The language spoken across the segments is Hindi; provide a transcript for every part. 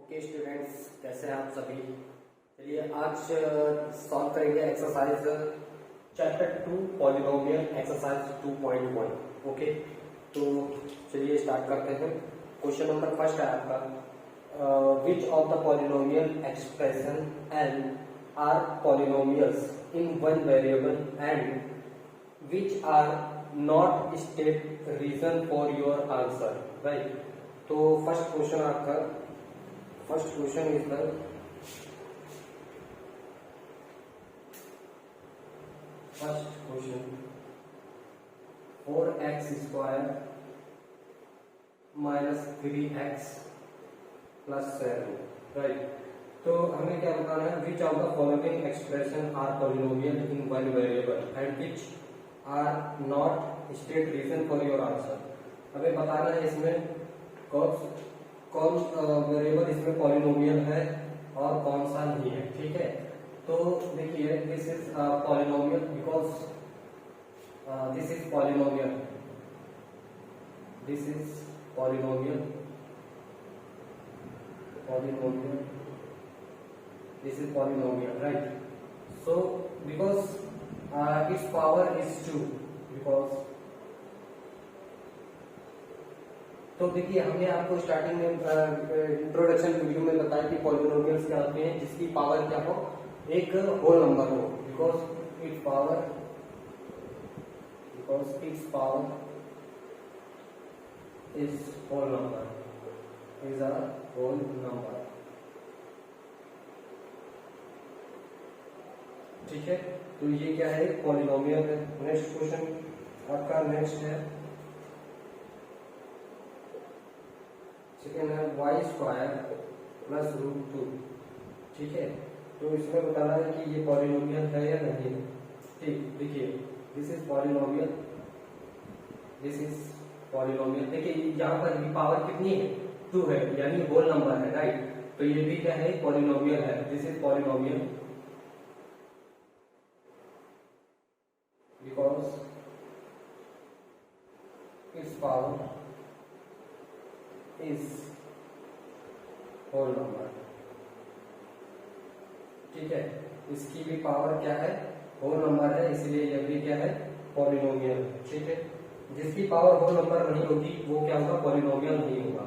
ओके स्टूडेंट्स, कैसे हैं आप सभी। चलिए आज सॉल्व करेंगे exercise chapter 2 polynomial exercise 2.1। Okay, तो चलिए स्टार्ट करते हैं। क्वेश्चन नंबर फर्स्ट है आपका, which of the polynomial expression and are polynomials in one variable and which are not state reason for your answer. Right, तो फर्स्ट क्वेश्चन आपका, first question is the first question 4x square minus 3x plus 7। Right, तो हमें क्या बताना है, which of the following expression are polynomial in one variable and which are not state reason for your answer. हमें बताना है इसमें कौन वेरिएबल इसमें पॉलिनोमियल है और कौन सा नहीं है। ठीक है, तो देखिए this is polynomial because this is polynomial, this is polynomial, polynomial, this is polynomial. Right, so because it's power is 2, because तो देखिए हमने आपको स्टार्टिंग में इंट्रोडक्शन वीडियो में बताया कि पॉलिनोमियल्स क्या होते हैं जिसकी पावर क्या हो, एक होल नंबर हो, because it's power is whole number, is a whole number. ठीक है, तो ये क्या है, पॉलिनोमियल है। नेक्स्ट क्वेश्चन आपका नेक्स्ट है, सेकेंड है वाई स्क्वायर प्लस रूट 2। ठीक है, तो इसमें बताना है कि ये पॉलिनोमियल है या नहीं। ठीक, देखिए this is polynomial, this is polynomial. देखिए यहाँ पर भी पावर कितनी है, 2 है, यानी होल नंबर है। राइट, तो ये भी क्या है, पॉलिनोमियल है। This is polynomial because it's power is whole number. ठीक है, इसकी भी पावर क्या है, होल नंबर है, इसलिए यह भी क्या है, पॉलिनोमियल। ठीक है, जिसकी पावर होल नंबर नहीं होगी वो क्या होगा, पॉलिनोमियल नहीं होगा।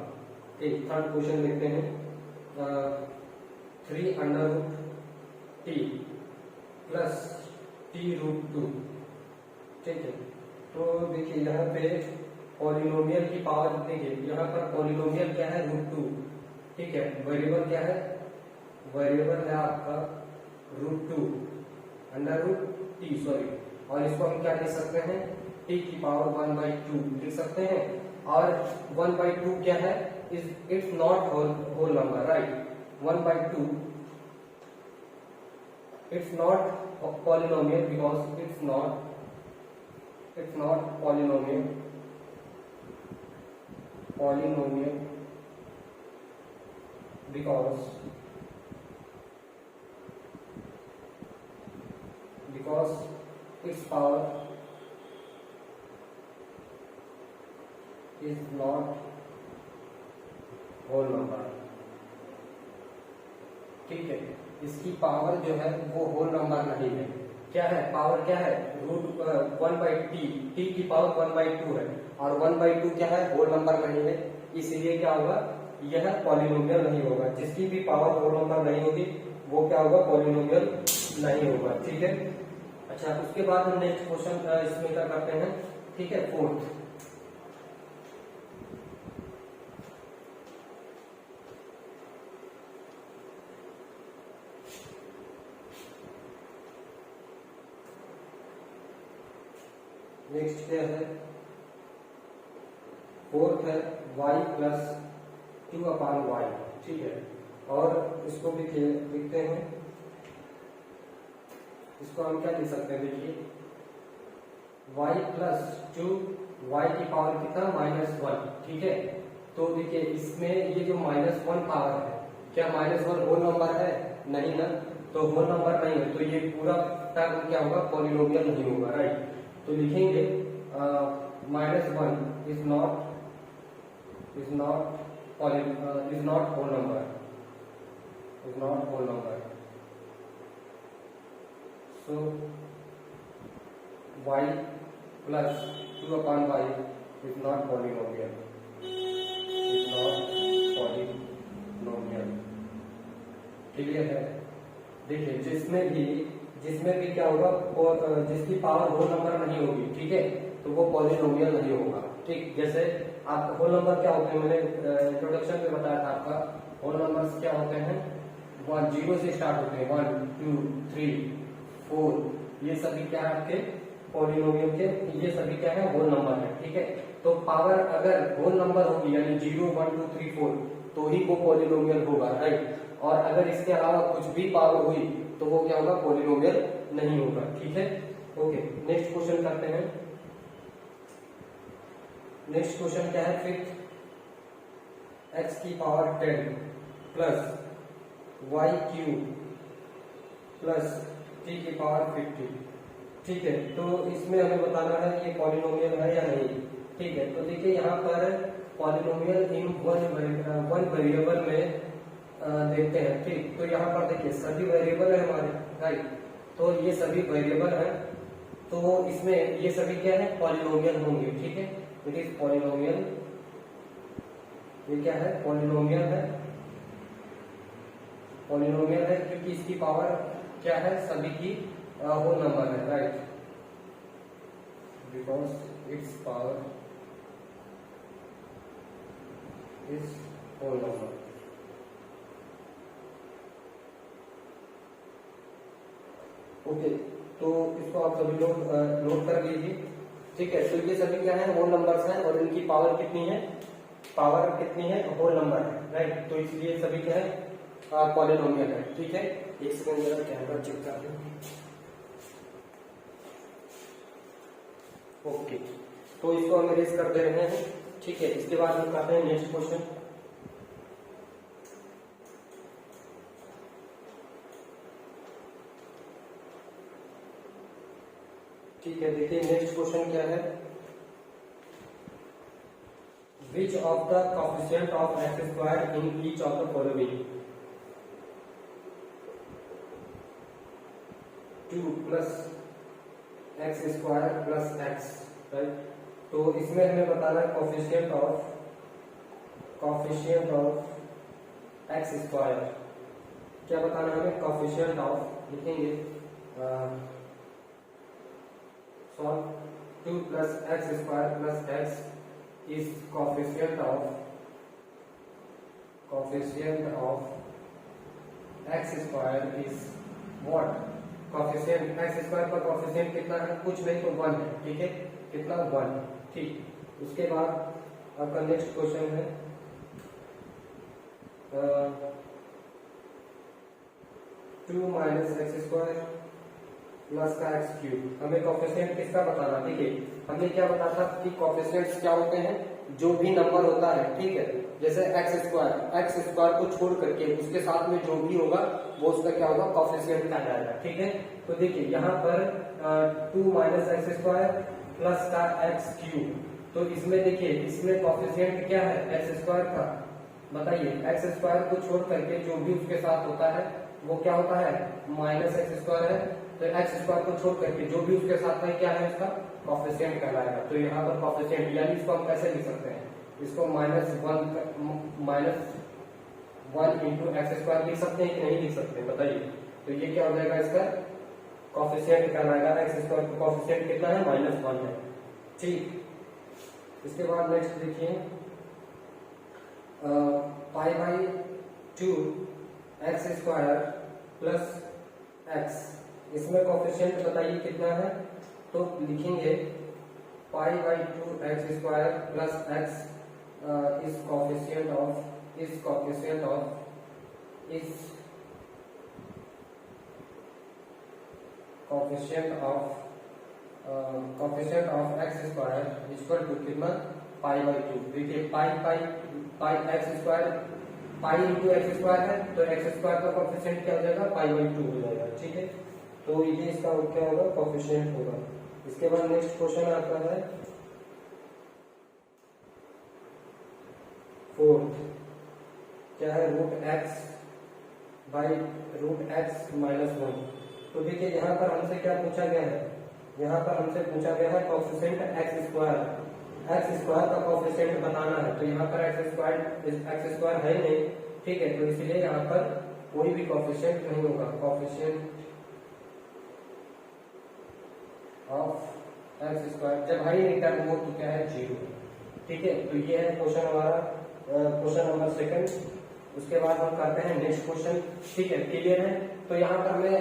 ठीक, थर्ड क्वेश्चन देखते हैं, 3 under root t plus t root 2। ठीक है, तो देखिए यहाँ पे पॉलिनोमियल की पावर, देखिए यहाँ पर पॉलिनोमियल क्या है, रूट 2। ठीक है, वेरिएबल क्या है, वेरिएबल है आपका root 2 under root t, sorry, और इसको हम क्या लिख सकते हैं, टी की पावर 1/2 लिख सकते हैं। और 1/2 क्या है, it's not whole number. Right, 1/2 it's not polynomial because it's not polynomial because its power is not whole number। ठीक है, इसकी पावर जो है वो होल नंबर नहीं है। क्या है, पावर क्या है, रूट 1/t, टी की पावर 1/2 है, और 1/2 क्या है, होल नंबर नहीं है, इसलिए क्या होगा, यह पॉलिनोमियल नहीं होगा। जिसकी भी पावर होल नंबर नहीं होगी वो क्या होगा, पॉलिनोमियल नहीं होगा। ठीक है, अच्छा उसके बाद हम नेक्स्ट क्वेश्चन इसमें क्या करते हैं। ठीक है, फोर्थ, नेक्स्ट क्या है, फोर्थ है y प्लस 2/y। ठीक है, और इसको भी लिखते हैं, इसको हम क्या लिख सकते हैं, देखिए y प्लस 2, y की पावर कितना, -1। ठीक है, तो देखिए इसमें ये जो -1 पावर है, क्या -1 होल नंबर है, नहीं ना, तो होल नंबर नहीं है, तो ये पूरा टर्म क्या होगा, पॉलिनोमियल नहीं होगा। राइट, तो लिखेंगे -1 is not whole number. is not whole number. So y plus 2 upon y is not polynomial. Is not polynomial. Clear है? देखिए जिसमें भी क्या होगा, जिसकी पावर होल नंबर नहीं होगी, ठीक है, तो वो पॉलिनोमियल नहीं होगा। ठीक, जैसे आप होल नंबर क्या होते हैं, मैंने इंट्रोडक्शन में बताया था आपका, होल नंबर्स क्या होते हैं, 0 से स्टार्ट होते हैं, 1 2 3 4, ये सभी क्या है आपके पॉलिनोमियल के, ये सभी क्या है होल नंबर है। ठीक है, तो पावर अगर होल नंबर होगी यानी 0 1 2 3 4 तो ही वो पॉलिनोमियल होगा, राइट। और अगर इसके अलावा कुछ भी पावर हुई तो वो क्या होगा, पॉलिनोमियल नहीं होगा। ठीक है, ओके, नेक्स्ट क्वेश्चन करते हैं। नेक्स्ट क्वेश्चन क्या है, फिफ्थ, x की power 10 plus y cube plus t की पावर 50। ठीक है, तो इसमें हमें बताना है ये पॉलिनोमियल है या नहीं। ठीक है, तो देखिए यहाँ पर पॉलिनोमियल इन वन वेरिएबल में देखते हैं। ठीक, तो यहाँ पर देखिए सभी वेरिएबल है हमारे, राइट, तो ये सभी वेरिएबल है, तो इसमें ये सभी क्या है पॉलिनोमियल होंगे। ठीक है, इट इज पॉलिनोमियल, ये क्या है पॉलिनोमियल है, पॉलिनोमियल है क्योंकि इसकी पावर क्या है सभी की होल नंबर है, right, because it's power is whole number. Okay, तो इसको आप सभी लोग नोट कर लीजिए। ठीक है, तो ये सभी क्या है होल नंबर्स हैं और इनकी पावर कितनी है, पावर कितनी है होल नंबर है, राइट, तो इसलिए सभी क्या है पॉलिनोमियल है। ठीक है, एक सेकंड मेरा कैमरा चेक कर लूं। ओके, तो इसको हम इरेज कर दे रहे हैं। ठीक है, इसके बाद हम करते हैं नेक्स्ट क्वेश्चन। ठीक है, देखिए नेक्स्ट क्वेश्चन क्या है, which of the coefficient of x square in each of the following, 2 plus x square plus x, right, तो इसमें हमें बताना है कोएफिशिएंट ऑफ एक्स स्क्वायर, क्या बताना है हमें, कोएफिशिएंट ऑफ, लिखेंगे solve 2 plus x square plus x is coefficient of x square is what, coefficient x square का coefficient कितना है, कुछ नहीं तो 1 है। ठीक है, कितना 1। ठीक, उसके बाद आपका नेक्स्ट क्वेश्चन है 2 माइनस एक्स स्क्वायर प्लस का एक्स क्यूब, हमें कोएफिशिएंट किसका बताना। देखिए हमने क्या बताया था कि कोएफिशिएंट्स क्या होते हैं, जो भी नंबर होता है, ठीक है, जैसे एक्स स्क्वायर को छोड़ करके उसके साथ में जो भी होगा वो उसका क्या होगा कोएफिशिएंट कहलाएगा। ठीक है, तो देखिए यहाँ पर 2 माइनस एक्स स्क्वायर प्लस का एक्स क्यूब, तो इसमें देखिए इसमें कोएफिशिएंट क्या है एक्स स्क्वायर का, बताइए, एक्स स्क्वायर को छोड़ करके जो भी उसके साथ होता है वो क्या होता है माइनस एक्स स्क्वायर है, तो एक्स स्क्वायर को छोड़ करके जो भी उसके साथ है क्या है इसका कोएफिशिएंट कहलाएगा। तो यहाँ पर कोएफिशिएंट यानी इसको हम कैसे लिख सकते हैं, इसको minus one into x square लिख सकते हैं कि नहीं लिख सकते, बताइए। तो ये क्या हो जाएगा इसका कोएफिशिएंट कहलाएगा, एक्स स्क्वायर का कोएफिशिएंट कितना है -1 है। ठीक, इसके बाद नेक्स्ट देखिए pi by 2 x square plus x, इसमें कोएफिशिएंट बताइए कितना है, तो लिखेंगे pi by 2 x square plus x is coefficient of x square equal to कितना पाई बाई 2। देखिए pi x square pi into x square है, तो एक्स स्क्वायर का कोएफिशिएंट क्या हो जाएगा पाई बाई 2 हो जाएगा। ठीक है, तो ये इसका क्या होगा कोएफिशिएंट होगा। इसके बाद नेक्स्ट क्वेश्चन आता है 4th, क्या है root x by root x minus 1। तो देखिए यहाँ पर हमसे क्या पूछा गया है, यहाँ पर हमसे पूछा गया है कोफिशिएंट एक्स स्क्वायर का कोफिशिएंट बताना है। तो यहाँ पर एक्स स्क्वायर है नहीं, ठीक है, तो इसलिए यहाँ पर कोई भी कोफिशिएंट नहीं होगा। कोफिशिएंट ऑफ एक्स स्क्वायर जब हाई नहीं टर्म हो तो क्या है 0, ठीक है। तो ये है क्वेश्चन हमारा, क्वेश्चन नंबर सेकंड। उसके बाद हम करते हैं नेक्स्ट क्वेश्चन, ठीक है, क्लियर है। तो यहाँ पर हमें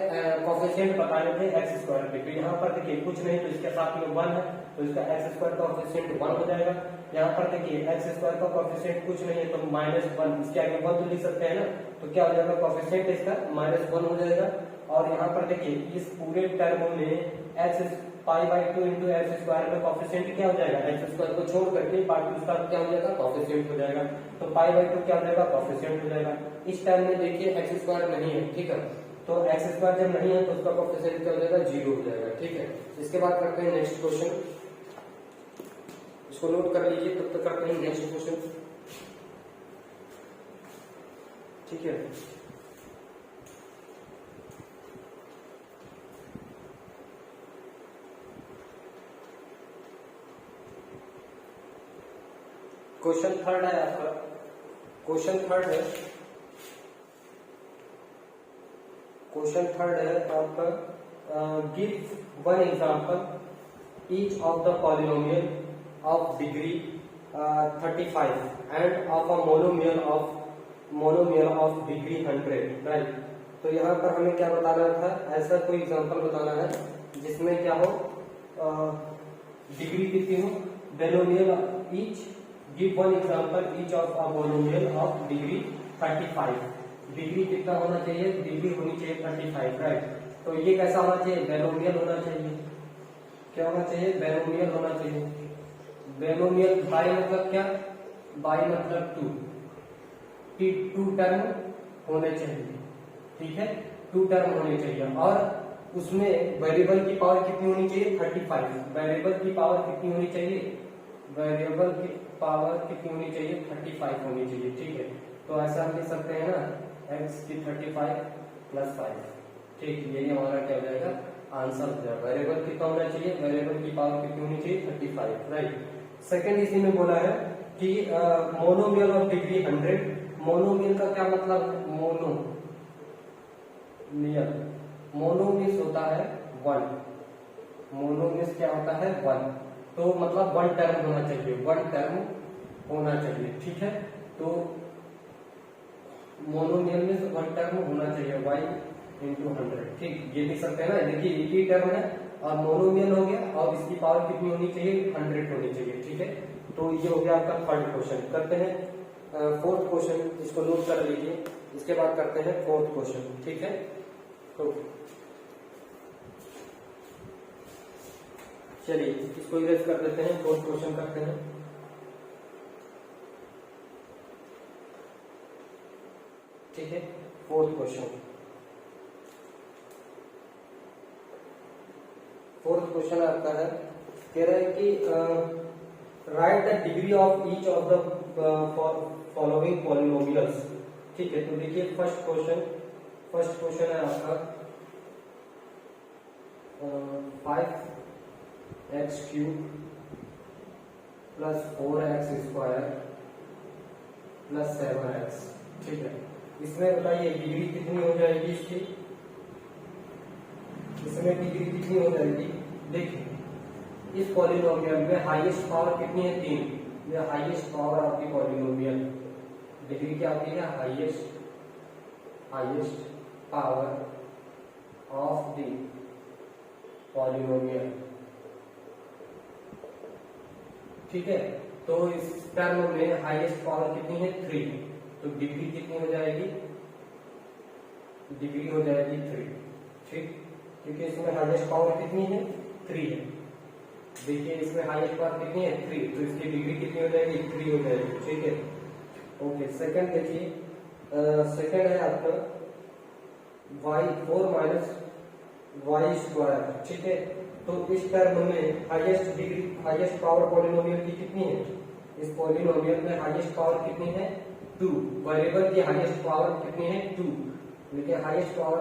कोफिशिएंट बताने थे एक्स स्क्वायर पे, तो यहाँ पर देखिए कुछ नहीं, तो इसके साथ में 1 है, तो इसका एक्स स्क्वायर का कोफिशिएंट 1 हो जाएगा। यहाँ पर देखिए एक्स स्क्वायर का कोफिशिएंट कुछ नहीं है, तो -1, इसके आगे 1 तो लिख सकते हैं ना, तो क्या हो जाएगा कोफिशिएंट इसका -1 हो जाएगा। और यहाँ पर देखिए इस पूरे टर्म में एक्स π/2 इंटू एक्स स्क्वायर में कोफिशिएंट क्या हो जाएगा, एक्स स्क्वायर को छोड़ करके पार्ट उसका क्या हो जाएगा कोफिशिएंट हो जाएगा। तो π/2 क्या हो जाएगा कोफिशिएंट हो जाएगा। इस टर्म में देखिए एक्स स्क्वायर नहीं है, ठीक है, तो एक्स स्क्वायर जब नहीं है तो उसका कोफिशिएंट क्या हो जाएगा 0 हो जाएगा, ठीक है। इसके बाद करते हैं नेक्स्ट क्वेश्चन, इसको नोट कर लीजिए, तब तक करते हैं नेक्स्ट क्वेश्चन, ठीक है। क्वेश्चन थर्ड है आपका, क्वेश्चन थर्ड है, क्वेश्चन थर्ड है आपका, give one example each of the polynomial of degree 35 end of a monomial of degree 100, right. तो यहाँ पर हमें क्या बताना था, ऐसा कोई एग्जांपल बताना है जिसमें क्या हो, डिग्री कितनी हो, binomial each, give one example each of a monomial of degree 35। Degree कितना होना चाहिए, डिग्री होनी चाहिए 35, राइट। तो ये कैसा होना चाहिए, बेनोमियल होना चाहिए। क्या होना चाहिए, बेनोमियल होना चाहिए। बेनोमियल बाई मतलब क्या, बाई मतलब 2 टर्म होने चाहिए, ठीक है, 2 टर्म होने चाहिए। और उसमें वेरिएबल की पावर कितनी होनी चाहिए 35। वेरिएबल की पावर कितनी होनी चाहिए, वेरिएबल की पावर कितनी होनी चाहिए 35 होनी चाहिए, ठीक है। तो ऐसा हम लिख सकते हैं ना, x की 35 + 5, ठीक, यही हमारा क्या हो जाएगा आंसर हो जाएगा। वेरिएबल कितना होना चाहिए, वेरिएबल की पावर कितनी होनी चाहिए 35, राइट। सेकंड इसी में बोला है कि मोनोमियल ऑफ डिग्री 100। मोनोमियल का क्या मतलब, मोनोमियल होता है 1, मोनोमियल क्या होता है 1, तो मतलब 1 टर्म होना चाहिए, 1 टर्म होना चाहिए, ठीक है। तो मोनोमियल में 1 टर्म होना चाहिए, y × 100, ठीक, ये लिख सकते हैं ना। देखिए एक ही टर्म है और मोनोमियल हो गया, और इसकी पावर कितनी होनी चाहिए 100 होनी चाहिए, ठीक है। तो ये हो गया आपका थर्ड क्वेश्चन। करते हैं फोर्थ क्वेश्चन, इसको नोट कर लीजिए, इसके बाद करते हैं फोर्थ क्वेश्चन, ठीक है। तो चलिए इसको इरेज कर देते हैं, फोर्थ क्वेश्चन करते हैं। ठीक है, फोर्थ क्वेश्चन, फोर्थ क्वेश्चन आपका है, कह रहा है कि right the degree of each of the following polynomials, ठीक है। तो देखिए फर्स्ट क्वेश्चन है आपका 5x³ + 4x² + 7x, ठीक है। इसमें बताइए डिग्री कितनी हो जाएगी इसकी, इसमें डिग्री कितनी हो जाएगी। देखिए इस पॉलिनोमियल में हाईएस्ट पावर कितनी है 3, ये हाईएस्ट पावर आपकी पॉलिनोमियल, डिग्री क्या होती है highest power of the polynomial, ठीक है। तो इस टर्म में हाईएस्ट पावर कितनी है 3, तो डिग्री कितनी हो जाएगी, डिग्री हो जाएगी 3, ठीक, क्योंकि इसमें हाईएस्ट पावर कितनी है 3 है। देखिए इसमें हाईएस्ट पावर कितनी है 3, तो इसकी डिग्री कितनी हो जाएगी 3 हो जाएगी, ठीक है। ओके, सेकंड देखिए, सेकंड है आपका y4 - y², ठीक है। तो इस टर्म में highest degree, highest power polynomial की कितनी है, इस पॉलिनोमियल में हाईएस्ट पावर कितनी है 2, वेरिएबल की हाईएस्ट पावर कितनी है 2, देखिए highest power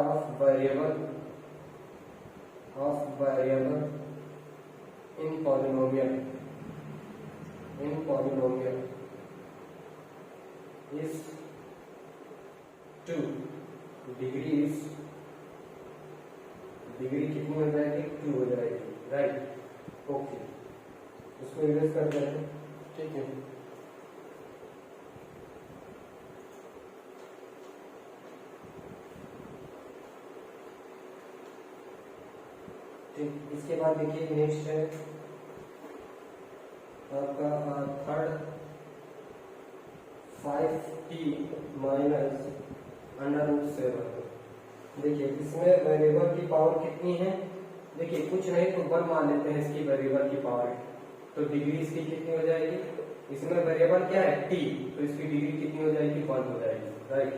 of variable in polynomial is 2 degree कितनी हो जाएगी? 2 हो जाएगी, राइट। ओके, उसको इरेज कर देते हैं, ठीक है। ठीक, इसके बाद देखिए नेक्स्ट है आपका थर्ड 5t माइनस √7। देखिए इसमें वेरिएबल की पावर कितनी है? देखिए कुछ नहीं तो 1 मान लेते हैं इसकी वेरिएबल की पावर, तो डिग्री इसकी कितनी हो जाएगी? इसमें वेरिएबल क्या है? t, तो इसकी डिग्री कितनी हो जाएगी? 1 हो जाएगी, राइट।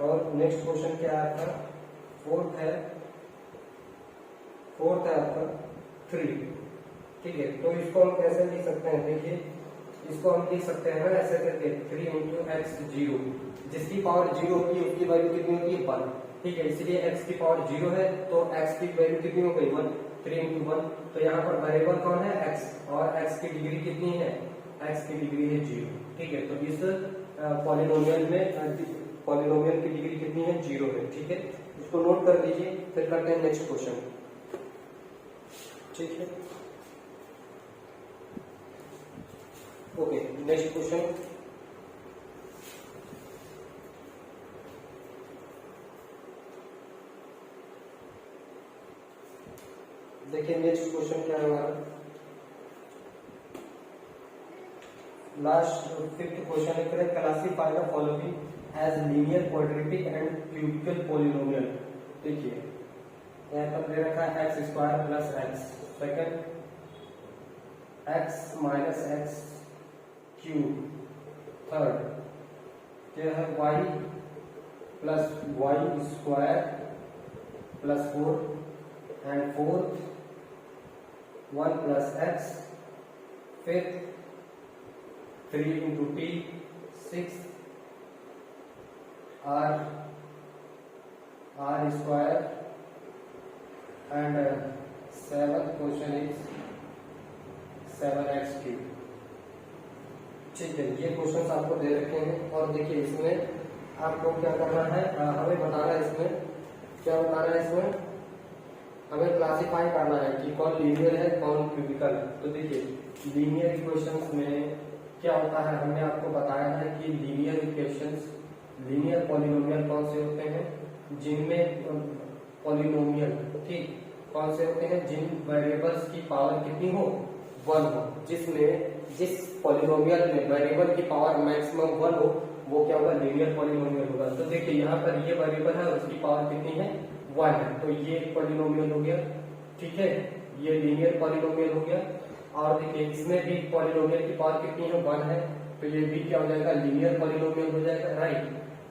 और नेक्स्ट क्वेश्चन क्या है आपका? फोर्थ है आपका 3, ठीक है। तो इसको हम कैसे लिख सकते हैं? देखिए इसको हम लिख सकते हैं ना ऐसे करके 3 × x 0, जिसकी पावर 0 होती है उसकी वैल्यू कितनी होती है? 1, ठीक है। इसलिए x की पावर 0 है तो x की वैल्यू कितनी हो गई? 1, 3 × 1। तो यहाँ पर वेरिएबल कौन है? x, और x की डिग्री कितनी है? x की डिग्री है 0, ठीक है। तो इस पॉलिनोमियल की डिग्री कितनी है? 0 है, ठीक है। इसको नोट कर लीजिए, फिर करते हैं नेक्स्ट क्वेश्चन, ठीक है। Okay, next question. देखिए नेक्स्ट क्वेश्चन क्या है हमारा? लास्ट 5th क्वेश्चन है, classify the following as linear, quadratic and cubical polynomial. देखिए यहाँ पर दे रखा है x² + x, second x - x cube, third क्या है? y + y² + 4, and fourth 1 + x, fifth 3 × t, sixth r² and seventh question is 7x cube, ठीक है। ये क्वेश्चंस आपको दे रखे हैं, और देखिए इसमें आपको क्या करना है? हमें बताना है इसमें क्या बताना है? इसमें हमें क्लासिफाई करना है कि कौन लीनियर है कौन क्यूबिकल है। तो देखिए लीनियर इक्वेशंस में क्या होता है? हमने आपको बताया है कि लीनियर पॉलिनोमियल कौन से होते हैं? जिनमें पॉलिनोमियल, ठीक, कौन से होते हैं? जिन वेरिएबल्स की पावर कितनी हो? 1 हो। जिस पॉलिनोमियल में वेरिएबल की पावर मैक्सिमम 1 हो वो क्या होगा? लीनियर पॉलिनोमियल होगा। तो देखिए यहाँ पर ये वेरिएबल है, उसकी पावर कितनी है? 1 है, तो ये पॉलिनोमियल हो गया, ठीक है। ये लीनियर पॉलिनोमियल हो गया। और देखिए इसमें भी पॉलिनोमियल की पावर कितनी है? 1 है, तो ये भी क्या हो जाएगा? लीनियर पॉलिनोमियल हो जाएगा, राइट।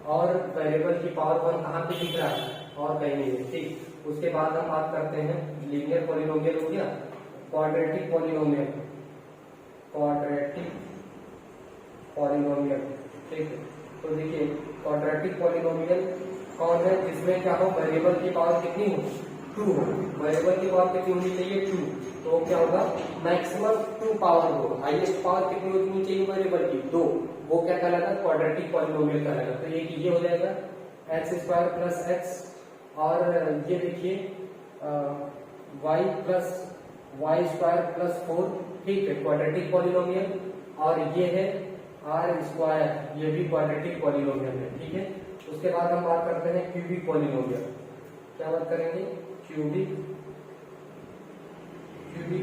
और वेरिएबल की पावर 1 कहाँ पे दिख रहा है? और कहीं नहीं है, ठीक। उसके बाद हम बात करते हैं लीनियर पॉलिनोमियल हो गया, क्वाड्रेटिक पॉलिनोमियल, ठीक है। तो देखिए क्वाड्रेटिक पॉलिनोमियल कौन है? जिसमें क्या हो? वेरिएबल की पावर कितनी हो? 2 हो। वेरिएबल की पावर कितनी होनी चाहिए? 2, तो क्या होगा? मैक्सिमम 2 पावर हो। हाईएस्ट पावर कितनी होनी चाहिए वेरिएबल की? 2, वो क्या कहलाएगा? क्वाड्रेटिक पॉलिनोमियल कहलाएगा। तो ये हो जाएगा x² + x, और ये देखिए y + y² + 4, ठीक है, क्वाड्रेटिक पॉलिनोमियल। और ये है r², ये भी क्वाड्रेटिक पॉलिनोमियल है, ठीक है। उसके बाद हम बात करते हैं क्यूबिक पॉलिनोमियल। क्या बात करेंगे? Cubic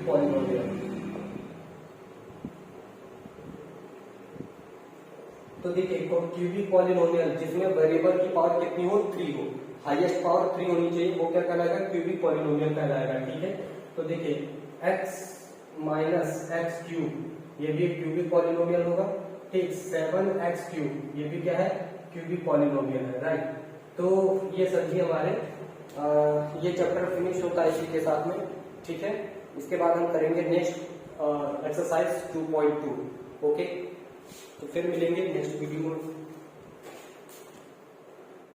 polynomial. तो देखिए क्यूबिक पॉलिनोमियल जिसमें वेरिएबल की पावर कितनी हो? 3 हो, हाईएस्ट पावर 3 होनी चाहिए, वो क्या कहलाएगा? क्यूबिक पॉलिनोमियल कहलाएगा, ठीक है। तो देखिए x - x क्यूब, ये भी एक क्यूबिक पॉलिनोमियल होगा, ठीक। 7x क्यूब, ये भी क्या है? क्यूबिक पॉलिनोमियल है, राइट। तो ये सभी हमारे ये चैप्टर फिनिश होता है इसी के साथ में, ठीक है। इसके बाद हम करेंगे नेक्स्ट एक्सरसाइज 2.2, ओके। तो फिर मिलेंगे नेक्स्ट वीडियो में।